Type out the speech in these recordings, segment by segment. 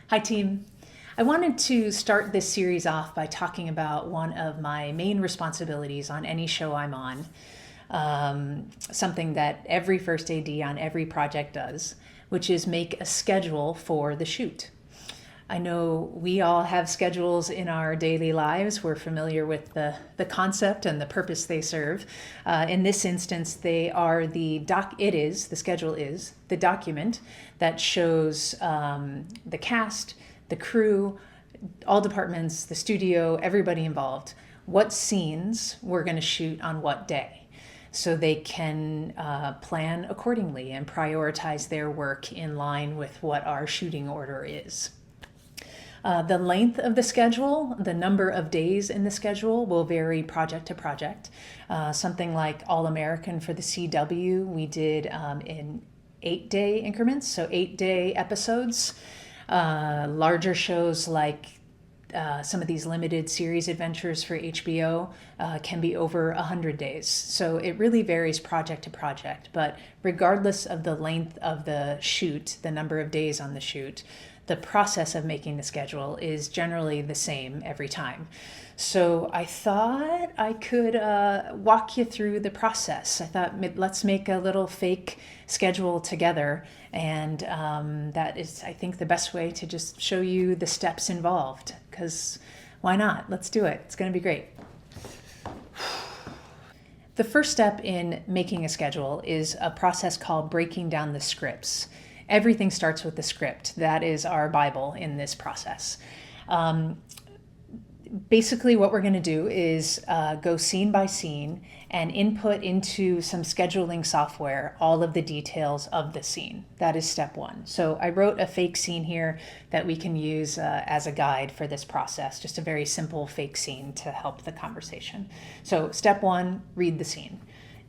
Hi, team. I wanted to start this series off by talking about one of my main responsibilities on any show I'm on, something that every first AD on every project does, which is make a schedule for the shoot. I know we all have schedules in our daily lives. We're familiar with the concept and the purpose they serve. In this instance, the schedule is the document that shows the cast, the crew, all departments, the studio, everybody involved, what scenes we're going to shoot on what day. So they can plan accordingly and prioritize their work in line with what our shooting order is. The length of the schedule, the number of days in the schedule will vary project to project. Something like All American for the CW, we did in 8-day increments, so 8-day episodes. Larger shows like some of these limited series adventures for HBO can be over 100 days. So it really varies project to project. But regardless of the length of the shoot, the number of days on the shoot, the process of making the schedule is generally the same every time. So I thought I could walk you through the process. I thought let's make a little fake schedule together. And that is, I think, the best way to just show you the steps involved. Because why not? Let's do it. It's going to be great. The first step in making a schedule is a process called breaking down the scripts. Everything starts with the script. That is our Bible in this process. Basically, what we're going to do is go scene by scene and input into some scheduling software all of the details of the scene. That is step one. So I wrote a fake scene here that we can use as a guide for this process, just a very simple fake scene to help the conversation. So step one, read the scene.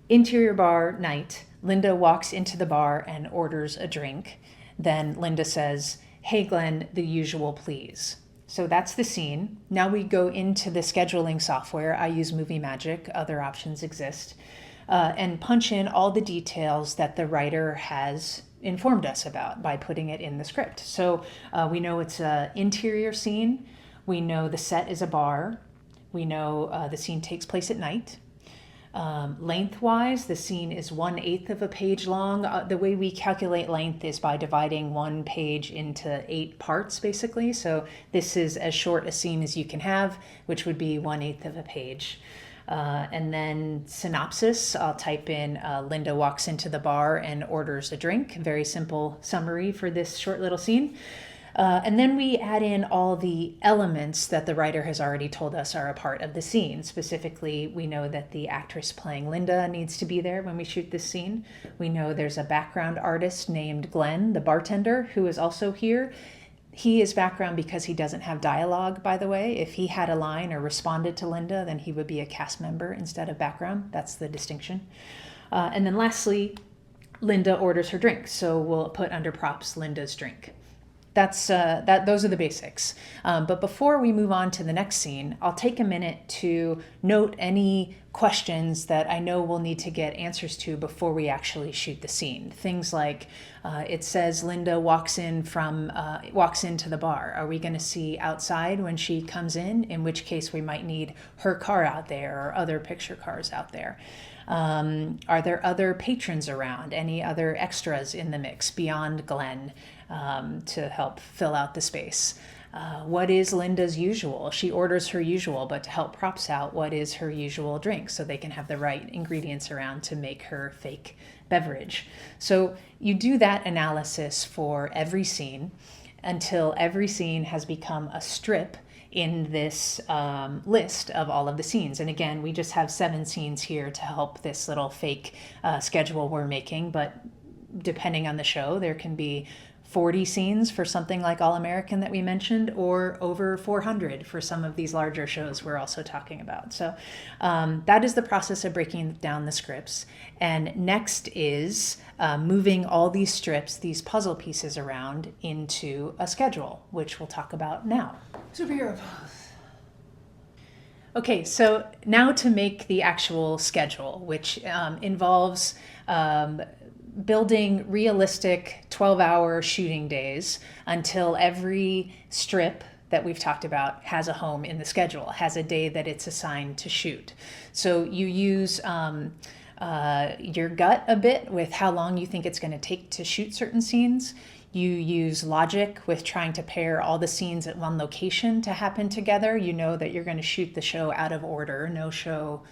Interior bar, night. Linda walks into the bar and orders a drink. Then Linda says, "Hey Glenn, the usual please." So that's the scene. Now we go into the scheduling software. I use Movie Magic, other options exist, and punch in all the details that the writer has informed us about by putting it in the script. So we know it's an interior scene. We know the set is a bar. We know the scene takes place at night. Lengthwise, the scene is 1/8 of a page long. The way we calculate length is by dividing one page into 8 parts, basically. So this is as short a scene as you can have, which would be 1/8 of a page. And then synopsis, I'll type in Linda walks into the bar and orders a drink. Very simple summary for this short little scene. And then we add in all the elements that the writer has already told us are a part of the scene. Specifically, we know that the actress playing Linda needs to be there when we shoot this scene. We know there's a background artist named Glenn, the bartender, who is also here. He is background because he doesn't have dialogue, by the way. If he had a line or responded to Linda, then he would be a cast member instead of background. That's the distinction. And then lastly, Linda orders her drink. So we'll put under props Linda's drink. Those are the basics. But before we move on to the next scene, I'll take a minute to note any questions that I know we'll need to get answers to before we actually shoot the scene. Things like it says Linda walks into the bar. Are we going to see outside when she comes in which case we might need her car out there or other picture cars out there. Are there other patrons around? Any other extras in the mix beyond Glenn to help fill out the space? What is Linda's usual? She orders her usual, but to help props out, what is her usual drink so they can have the right ingredients around to make her fake beverage? So you do that analysis for every scene until every scene has become a strip in this list of all of the scenes. And again, we just have 7 scenes here to help this little fake schedule we're making, but depending on the show, there can be 40 scenes for something like All American that we mentioned, or over 400 for some of these larger shows we're also talking about. So that is the process of breaking down the scripts. And next is moving all these strips, these puzzle pieces around into a schedule, which we'll talk about now. Superhero pose. Okay, so now to make the actual schedule, which involves building realistic 12-hour shooting days until every strip that we've talked about has a home in the schedule, has a day that it's assigned to shoot. So you use your gut a bit with how long you think it's going to take to shoot certain scenes. You use logic with trying to pair all the scenes at one location to happen together. You know that you're going to shoot the show out of order. No show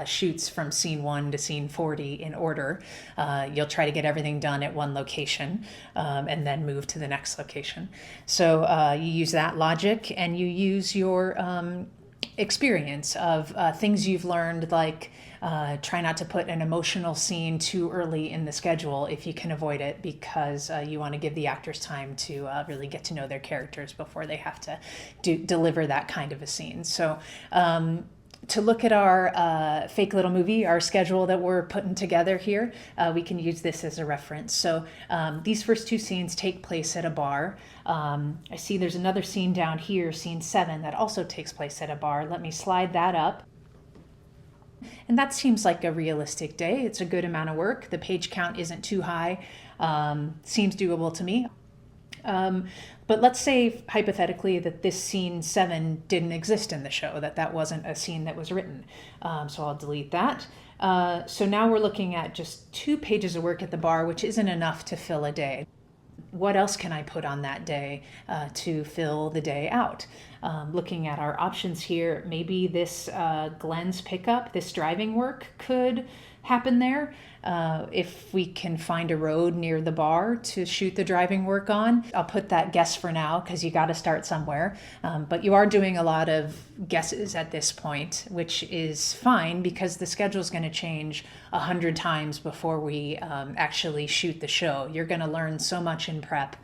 shoots from scene 1 to scene 40 in order. You'll try to get everything done at one location and then move to the next location. So you use that logic, and you use your experience of things you've learned, like try not to put an emotional scene too early in the schedule if you can avoid it, because you want to give the actors time to really get to know their characters before they have to deliver that kind of a scene. So to look at our fake little movie, our schedule that we're putting together here, we can use this as a reference. So these first two scenes take place at a bar. I see there's another scene down here, scene 7, that also takes place at a bar. Let me slide that up. And that seems like a realistic day. It's a good amount of work. The page count isn't too high. Seems doable to me. But let's say hypothetically that this scene 7 didn't exist in the show, that wasn't a scene that was written. So I'll delete that. So now we're looking at just 2 pages of work at the bar, which isn't enough to fill a day. What else can I put on that day to fill the day out? Looking at our options here, maybe this Glenn's pickup, this driving work could happen there. If we can find a road near the bar to shoot the driving work on. I'll put that guess for now because you got to start somewhere. But you are doing a lot of guesses at this point, which is fine because the schedule is going to change 100 times before we actually shoot the show. You're going to learn so much in prep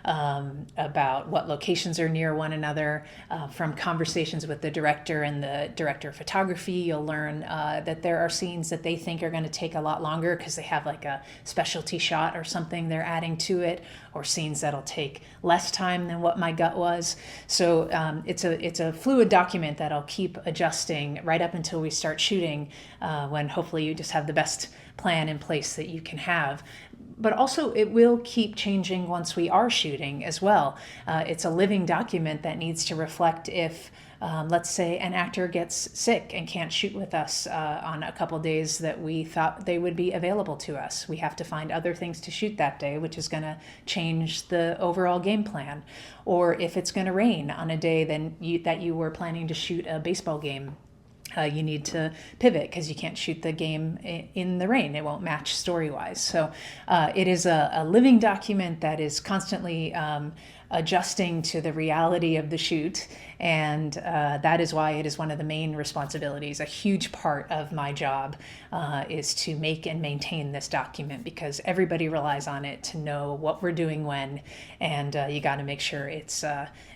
about what locations are near one another. From conversations with the director and the director of photography, you'll learn that there are scenes that they think are going to take a lot longer because they have like a specialty shot or something they're adding to it, or scenes that'll take less time than what my gut was. So it's a fluid document that I'll keep adjusting right up until we start shooting, when hopefully you just have the best plan in place that you can have. But also it will keep changing once we are shooting as well. It's a living document that needs to reflect if, let's say, an actor gets sick and can't shoot with us on a couple days that we thought they would be available to us. We have to find other things to shoot that day, which is going to change the overall game plan. Or if it's going to rain on a day that you were planning to shoot a baseball game, you need to pivot because you can't shoot the game in the rain. It won't match story-wise. So it is a living document that is constantly adjusting to the reality of the shoot. And that is why it is one of the main responsibilities. A huge part of my job is to make and maintain this document because everybody relies on it to know what we're doing when, and you got to make sure it's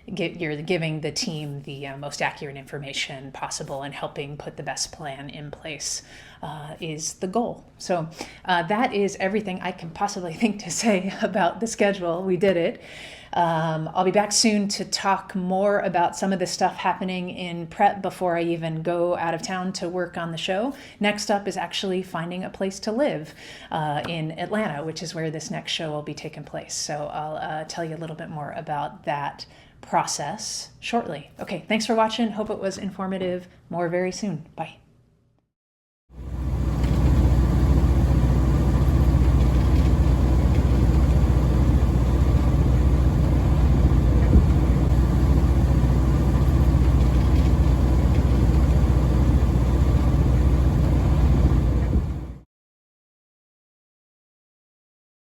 you're giving the team the most accurate information possible and helping put the best plan in place is the goal. So that is everything I can possibly think to say about the schedule. We did it. I'll be back soon to talk more about some of the stuff happening in prep before I even go out of town to work on the show. Next up is actually finding a place to live in Atlanta, which is where this next show will be taking place. So I'll tell you a little bit more about that process shortly. Okay, thanks for watching. Hope it was informative. More very soon. Bye.